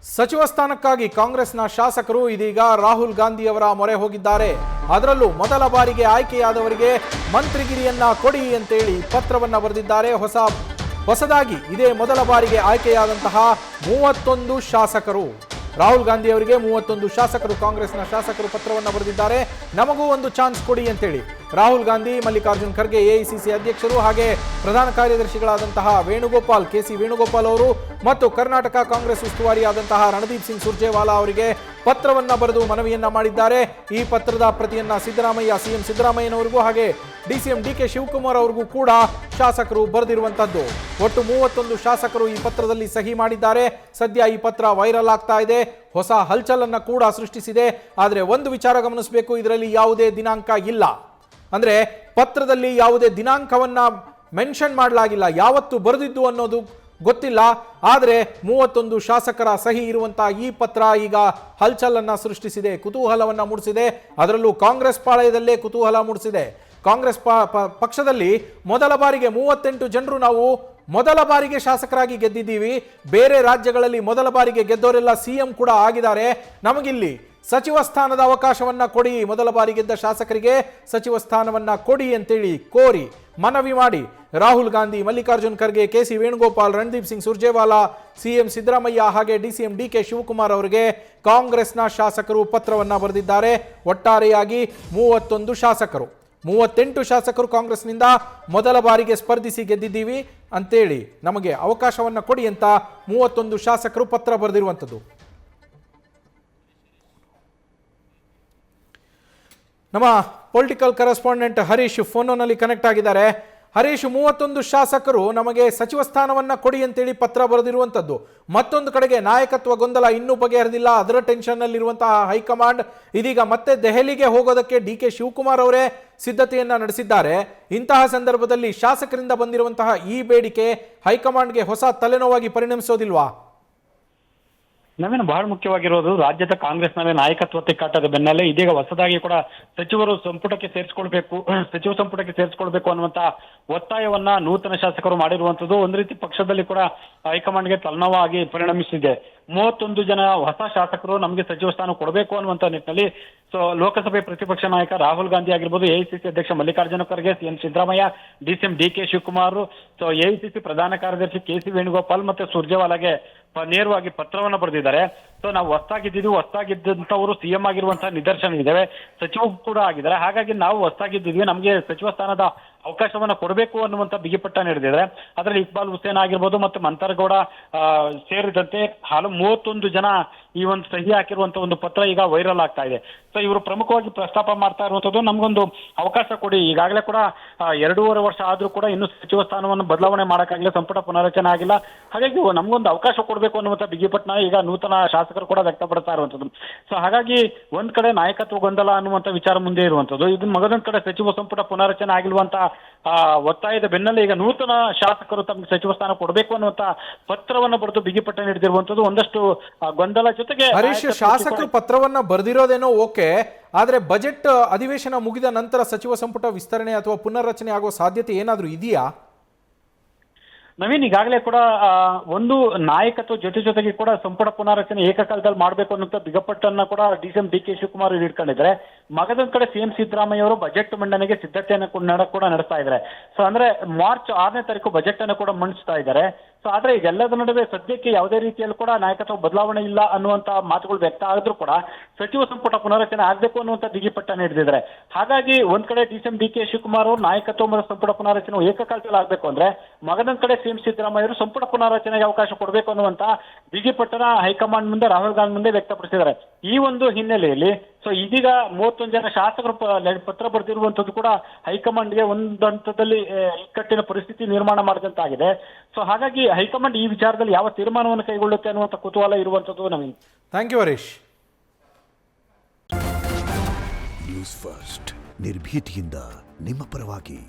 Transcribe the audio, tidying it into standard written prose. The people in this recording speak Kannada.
ಸಚಿವ ಸ್ಥಾನಕ್ಕಾಗಿ ಕಾಂಗ್ರೆಸ್ನ ಶಾಸಕರು ಇದೀಗ ರಾಹುಲ್ ಗಾಂಧಿ ಅವರ ಮೊರೆ ಹೋಗಿದ್ದಾರೆ. ಅದರಲ್ಲೂ ಮೊದಲ ಬಾರಿಗೆ ಆಯ್ಕೆಯಾದವರಿಗೆ ಮಂತ್ರಿಗಿರಿಯನ್ನ ಕೊಡಿ ಅಂತೇಳಿ ಪತ್ರವನ್ನ ಬರೆದಿದ್ದಾರೆ. ಹೊಸದಾಗಿ ಇದೇ ಮೊದಲ ಬಾರಿಗೆ ಆಯ್ಕೆಯಾದಂತಹ 31 ಶಾಸಕರು ರಾಹುಲ್ ಗಾಂಧಿ ಅವರಿಗೆ 31 ಶಾಸಕರು ಕಾಂಗ್ರೆಸ್ನ ಶಾಸಕರು ಪತ್ರವನ್ನು ಬರೆದಿದ್ದಾರೆ. ನಮಗೂ ಒಂದು ಚಾನ್ಸ್ ಕೊಡಿ ಅಂತೇಳಿ ರಾಹುಲ್ ಗಾಂಧಿ, ಮಲ್ಲಿಕಾರ್ಜುನ್ ಖರ್ಗೆ ಎಐಸಿಸಿ ಅಧ್ಯಕ್ಷರು ಹಾಗೆ ಪ್ರಧಾನ ಕಾರ್ಯದರ್ಶಿಗಳಾದಂತಹ ಕೆಸಿ ವೇಣುಗೋಪಾಲ್ ಅವರು ಮತ್ತು ಕರ್ನಾಟಕ ಕಾಂಗ್ರೆಸ್ ಉಸ್ತುವಾರಿಯಾದಂತಹ ರಣದೀಪ್ ಸಿಂಗ್ ಸುರ್ಜೇವಾಲಾ ಅವರಿಗೆ ಪತ್ರವನ್ನ ಬರೆದು ಮನವಿಯನ್ನ ಮಾಡಿದ್ದಾರೆ. ಈ ಪತ್ರದ ಪ್ರತಿಯನ್ನ ಸಿಎಂ ಸಿದ್ದರಾಮಯ್ಯನವರಿಗೂ ಹಾಗೆ ಡಿಸಿಎಂ ಡಿಕೆ ಶಿವಕುಮಾರ್ ಅವರಿಗೂ ಕೂಡ ಶಾಸಕರು ಬರೆದಿರುವಂತದ್ದು. ಒಟ್ಟು 31 ಶಾಸಕರು ಈ ಪತ್ರದಲ್ಲಿ ಸಹಿ ಮಾಡಿದ್ದಾರೆ. ಸದ್ಯ ಈ ಪತ್ರ ವೈರಲ್ ಆಗ್ತಾ ಇದೆ, ಹೊಸ ಹಲ್ಚಲನ್ನ ಕೂಡ ಸೃಷ್ಟಿಸಿದೆ. ಆದರೆ ಒಂದು ವಿಚಾರ ಗಮನಿಸಬೇಕು, ಇದರಲ್ಲಿ ಯಾವುದೇ ದಿನಾಂಕ ಇಲ್ಲ. ಅಂದ್ರೆ ಪತ್ರದಲ್ಲಿ ಯಾವುದೇ ದಿನಾಂಕವನ್ನ ಮೆನ್ಷನ್ ಮಾಡಲಾಗಿಲ್ಲ, ಯಾವತ್ತು ಬರೆದಿದ್ದು ಅನ್ನೋದು ಗೊತ್ತಿಲ್ಲ. ಆದರೆ 31 ಶಾಸಕರ ಸಹಿ ಇರುವಂತಹ ಈ ಪತ್ರ ಈಗ ಹಲ್ಚಲನ್ನ ಸೃಷ್ಟಿಸಿದೆ, ಕುತೂಹಲವನ್ನ ಮೂಡಿಸಿದೆ. ಅದರಲ್ಲೂ ಕಾಂಗ್ರೆಸ್ ಪಾಳಯದಲ್ಲೇ ಕುತೂಹಲ ಮೂಡಿಸಿದೆ. ಕಾಂಗ್ರೆಸ್ ಪಕ್ಷದಲ್ಲಿ ಮೊದಲ ಬಾರಿಗೆ 38 ಜನರು ನಾವು ಮೊದಲ ಬಾರಿಗೆ ಶಾಸಕರಾಗಿ ಗೆದ್ದಿದ್ದೀವಿ. ಬೇರೆ ರಾಜ್ಯಗಳಲ್ಲಿ ಮೊದಲ ಬಾರಿಗೆ ಗೆದ್ದವರೆಲ್ಲ ಸಿಎಂ ಕೂಡ ಆಗಿದ್ದಾರೆ. ನಮಗಿಲ್ಲಿ ಸಚಿವ ಸ್ಥಾನದ ಅವಕಾಶವನ್ನ ಕೊಡಿ, ಮೊದಲ ಬಾರಿ ಗೆದ್ದ ಶಾಸಕರಿಗೆ ಸಚಿವ ಸ್ಥಾನವನ್ನ ಕೊಡಿ ಅಂತೇಳಿ ಕೋರಿ ಮನವಿ ಮಾಡಿ ರಾಹುಲ್ ಗಾಂಧಿ, ಮಲ್ಲಿಕಾರ್ಜುನ್ ಖರ್ಗೆ, ಕೆಸಿ ವೇಣುಗೋಪಾಲ್, ರಣದೀಪ್ ಸಿಂಗ್ ಸುರ್ಜೇವಾಲಾ, ಸಿಎಂ ಸಿದ್ದರಾಮಯ್ಯ ಹಾಗೆ ಡಿಸಿಎಂ ಡಿಕೆ ಶಿವಕುಮಾರ್ ಅವರಿಗೆ ಕಾಂಗ್ರೆಸ್ನ ಶಾಸಕರು ಪತ್ರವನ್ನ ಬರೆದಿದ್ದಾರೆ. ಒಟ್ಟಾರೆಯಾಗಿ 31 ಶಾಸಕರು 38 ಶಾಸಕರು ಕಾಂಗ್ರೆಸ್ನಿಂದ ಮೊದಲ ಬಾರಿಗೆ ಸ್ಪರ್ಧಿಸಿ ಗೆದ್ದಿದ್ದೀವಿ ಅಂತೇಳಿ ನಮಗೆ ಅವಕಾಶವನ್ನ ಕೊಡಿ ಅಂತ 31 ಶಾಸಕರು ಪತ್ರ ಬರೆದಿರುವಂಥದ್ದು. ನಮ್ಮ ಪೊಲಿಟಿಕಲ್ ಕರೆಸ್ಪಾಂಡೆಂಟ್ ಹರೀಶ್ ಫೋನ್ನಲ್ಲಿ ಕನೆಕ್ಟ್ ಆಗಿದ್ದಾರೆ. ಹರೀಶ್, 31 ಶಾಸಕರು ನಮಗೆ ಸಚಿವ ಸ್ಥಾನವನ್ನ ಕೊಡಿ ಅಂತೇಳಿ ಪತ್ರ ಬರೆದಿರುವಂಥದ್ದು. ಮತ್ತೊಂದು ಕಡೆಗೆ ನಾಯಕತ್ವ ಗೊಂದಲ ಇನ್ನೂ ಬಗೆಹರಿದಿಲ್ಲ. ಅದರ ಟೆನ್ಷನ್ ನಲ್ಲಿರುವಂತಹ ಹೈಕಮಾಂಡ್ ಇದೀಗ ಮತ್ತೆ ದೆಹಲಿಗೆ ಹೋಗೋದಕ್ಕೆ ಡಿಕೆ ಶಿವಕುಮಾರ್ ಅವರೇ ಸಿದ್ಧತೆಯನ್ನ ನಡೆಸಿದ್ದಾರೆ. ಇಂತಹ ಸಂದರ್ಭದಲ್ಲಿ ಶಾಸಕರಿಂದ ಬಂದಿರುವಂತಹ ಈ ಬೇಡಿಕೆ ಹೈಕಮಾಂಡ್ಗೆ ಹೊಸ ತಲೆನೋವಾಗಿ ಪರಿಣಮಿಸೋದಿಲ್ವಾ? ನವೀನ್, ಬಹಳ ಮುಖ್ಯವಾಗಿರೋದು ರಾಜ್ಯದ ಕಾಂಗ್ರೆಸ್ನಲ್ಲಿ ನಾಯಕತ್ವ ತಿಕ್ಕಾಟದ ಬೆನ್ನಲ್ಲೇ ಇದೀಗ ಹೊಸದಾಗಿ ಕೂಡ ಸಚಿವ ಸಂಪುಟಕ್ಕೆ ಸೇರಿಸಿಕೊಳ್ಬೇಕು ಅನ್ನುವಂತ ಒತ್ತಾಯವನ್ನ ನೂತನ ಶಾಸಕರು ಮಾಡಿರುವಂತದ್ದು ಒಂದು ರೀತಿ ಪಕ್ಷದಲ್ಲಿ ಕೂಡ ಹೈಕಮಾಂಡ್ಗೆ ತಲೆನೋವಾಗಿ ಪರಿಣಮಿಸಿದೆ. 31 ಜನ ಹೊಸ ಶಾಸಕರು ನಮಗೆ ಸಚಿವ ಸ್ಥಾನ ಕೊಡಬೇಕು ಅನ್ನುವಂತ ನಿಟ್ಟಿನಲ್ಲಿ ಲೋಕಸಭೆ ಪ್ರತಿಪಕ್ಷ ನಾಯಕ ರಾಹುಲ್ ಗಾಂಧಿ ಆಗಿರ್ಬೋದು, ಎಐಸಿಸಿ ಅಧ್ಯಕ್ಷ Mallikarjuna Kharge, CM Siddaramaiah, DCM DK Shivakumar, AICC ಪ್ರಧಾನ ಕಾರ್ಯದರ್ಶಿ ಕೆಸಿ ವೇಣುಗೋಪಾಲ್ ಮತ್ತೆ ಸುರ್ಜೇವಾಲಾಗೆ ನೇರವಾಗಿ ಪತ್ರವನ್ನು ಬರೆದಿದ್ದಾರೆ. ನಾವು ಹೊಸದಾಗಿದ್ದಂಥವರು ಸಿಎಂ ಆಗಿರುವಂತಹ ನಿದರ್ಶನ ಇದಾವೆ, ಸಚಿವರು ಕೂಡ ಆಗಿದ್ದಾರೆ. ಹಾಗಾಗಿ ನಾವು ಹೊಸದಾಗಿದ್ದಿದ್ವಿ, ನಮಗೆ ಸಚಿವ ಸ್ಥಾನದ ಅವಕಾಶವನ್ನ ಕೊಡಬೇಕು ಅನ್ನುವಂತ ಬಿಗಿಪಟ್ಟ ನೀಡಿದ್ದಾರೆ. ಅದರಲ್ಲಿ ಇಕ್ಬಾಲ್ ಹುಸೇನ್ ಆಗಿರ್ಬೋದು ಮತ್ತು ಮಂತರಗೌಡ ಸೇರಿದಂತೆ 31 ಜನ ಈ ಒಂದು ಸಹಿ ಹಾಕಿರುವಂತ ಒಂದು ಪತ್ರ ಈಗ ವೈರಲ್ ಆಗ್ತಾ ಇದೆ. ಇವರು ಪ್ರಮುಖವಾಗಿ ಪ್ರಸ್ತಾಪ ಮಾಡ್ತಾ ಇರುವಂತದ್ದು, ನಮ್ಗೊಂದು ಅವಕಾಶ ಕೊಡಿ. ಈಗಾಗಲೇ ಕೂಡ 2.5 ವರ್ಷ ಆದ್ರೂ ಕೂಡ ಇನ್ನು ಸಚಿವ ಸ್ಥಾನವನ್ನು ಬದಲಾವಣೆ ಮಾಡಕ್ಕಾಗಿಲ್ಲ, ಸಂಪುಟ ಪುನರಚನೆ ಆಗಿಲ್ಲ. ಹಾಗಾಗಿ ನಮ್ಗೊಂದು ಅವಕಾಶ ಕೊಡಬೇಕು ಅನ್ನುವಂತ ಬಿಗಿಪಟ್ಟಣ ಈಗ ನೂತನ ಶಾಸಕರು ಕೂಡ ವ್ಯಕ್ತಪಡ್ತಾ ಇರುವಂತದ್ದು. ಹಾಗಾಗಿ ಒಂದ್ ಕಡೆ ನಾಯಕತ್ವ ಗೊಂದಲ ಅನ್ನುವಂತ ವಿಚಾರ ಮುಂದೆ ಇರುವಂತದ್ದು, ಇದು ಮಗದೊಂದ್ ಕಡೆ ಸಚಿವ ಸಂಪುಟ ಪುನರಚನೆ ಆಗಿರುವಂತ ಒತ್ತಾಯದ ಬೆನ್ನಲ್ಲೇ ಈಗ ನೂತನ ಶಾಸಕರು ತಮಗೆ ಸಚಿವ ಸ್ಥಾನ ಕೊಡಬೇಕು ಅನ್ನುವಂತ ಪತ್ರವನ್ನು ಬರೆದು ಬಿಗಿಪಟ್ಟ ನೀಡಿರುವಂತದ್ದು ಒಂದಷ್ಟು ಗೊಂದಲ ಜೊತೆಗೆ. ಹರೀಶ್, ಶಾಸಕರು ಪತ್ರವನ್ನ ಬರೆದಿರೋದೇನೋ ಓಕೆ, ಆದ್ರೆ ಬಜೆಟ್ ಅಧಿವೇಶನ ಮುಗಿದ ನಂತರ ಸಚಿವ ಸಂಪುಟ ವಿಸ್ತರಣೆ ಅಥವಾ ಪುನರ್ರಚನೆ ಆಗುವ ಸಾಧ್ಯತೆ ಏನಾದ್ರೂ ಇದೆಯಾ? ನವೀನ್, ಈಗಾಗಲೇ ಕೂಡ ಒಂದು ನಾಯಕತ್ವ ಜೊತೆಗೆ ಕೂಡ ಸಂಪುಟ ಪುನರಚನೆ ಏಕಕಾಲದಲ್ಲಿ ಮಾಡಬೇಕು ಅನ್ನುವಂತ ಬಿಗಪಟ್ಟನ್ನ ಕೂಡ ಡಿಸಿಎಂ ಡಿಕೆ ಶಿವಕುಮಾರ್ ಇಟ್ಕೊಂಡಿದ್ದಾರೆ. ಮಗದೊಂದ್ ಕಡೆ ಸಿಎಂ ಸಿದ್ದರಾಮಯ್ಯ ಅವರು ಬಜೆಟ್ ಮಂಡನೆಗೆ ಸಿದ್ಧತೆಯನ್ನು ಕೂಡ ನಡೆಸ್ತಾ ಇದ್ದಾರೆ. ಅಂದ್ರೆ ಮಾರ್ಚ್ 6ನೇ ತಾರೀಕು ಬಜೆಟ್ ಅನ್ನು ಕೂಡ ಮಂಡಿಸ್ತಾ ಇದ್ದಾರೆ. ಆದ್ರೆ ಇದೆಲ್ಲದ ನಡುವೆ ಸದ್ಯಕ್ಕೆ ಯಾವುದೇ ರೀತಿಯಲ್ಲಿ ಕೂಡ ನಾಯಕತ್ವ ಬದಲಾವಣೆ ಇಲ್ಲ ಅನ್ನುವಂತ ಮಾತುಗಳು ವ್ಯಕ್ತ ಆದ್ರೂ ಕೂಡ ಸಚಿವ ಸಂಪುಟ ಪುನರಚನೆ ಆಗ್ಬೇಕು ಅನ್ನುವಂತ ಬಿಗಿಪಟ್ಟ ನೀಡಿದ್ದಾರೆ. ಹಾಗಾಗಿ ಒಂದ್ ಕಡೆ ಡಿಸಿಎಂ ಡಿಕೆ ಶಿವಕುಮಾರ್ ಅವರು ನಾಯಕತ್ವ ಮತ್ತು ಸಂಪುಟ ಪುನರಚನೆ ಏಕಕಾಲದಲ್ಲಿ ಆಗ್ಬೇಕು ಅಂದ್ರೆ ಮಗದೊಂದ್ ಕಡೆ ಸಿಎಂ ಸಿದ್ದರಾಮಯ್ಯ ಅವರು ಸಂಪುಟ ಪುನರಚನೆಗೆ ಅವಕಾಶ ಕೊಡಬೇಕು ಅನ್ನುವಂತ ಬಿಗಿಪಟ್ಟನ ಹೈಕಮಾಂಡ್ ಮುಂದೆ ರಾಹುಲ್ ಗಾಂಧಿ ಮುಂದೆ ವ್ಯಕ್ತಪಡಿಸಿದ್ದಾರೆ. ಈ ಒಂದು ಹಿನ್ನೆಲೆಯಲ್ಲಿ ಇದೀಗ 31 ಜನ ಶಾಸಕರು ಪತ್ರ ಬರೆದಿರುವಂತದ್ದು ಕೂಡ ಹೈಕಮಾಂಡ್ಗೆ ಒಂದು ಹಂತದಲ್ಲಿ ಇಕ್ಕಟ್ಟಿನ ಪರಿಸ್ಥಿತಿ ನಿರ್ಮಾಣ ಮಾಡಿದಂತಾಗಿದೆ. ಹಾಗಾಗಿ ಹೈಕಮಾಂಡ್ ಈ ವಿಚಾರದಲ್ಲಿ ಯಾವ ತೀರ್ಮಾನವನ್ನು ಕೈಗೊಳ್ಳುತ್ತೆ ಅನ್ನುವಂತ ಕುತೂಹಲ ಇರುವಂತದ್ದು. ನಮಗೆ thank you Harish. News First ನಿರ್ಭೀತಿಯಿಂದ ನಿಮ್ಮ ಪರವಾಗಿ.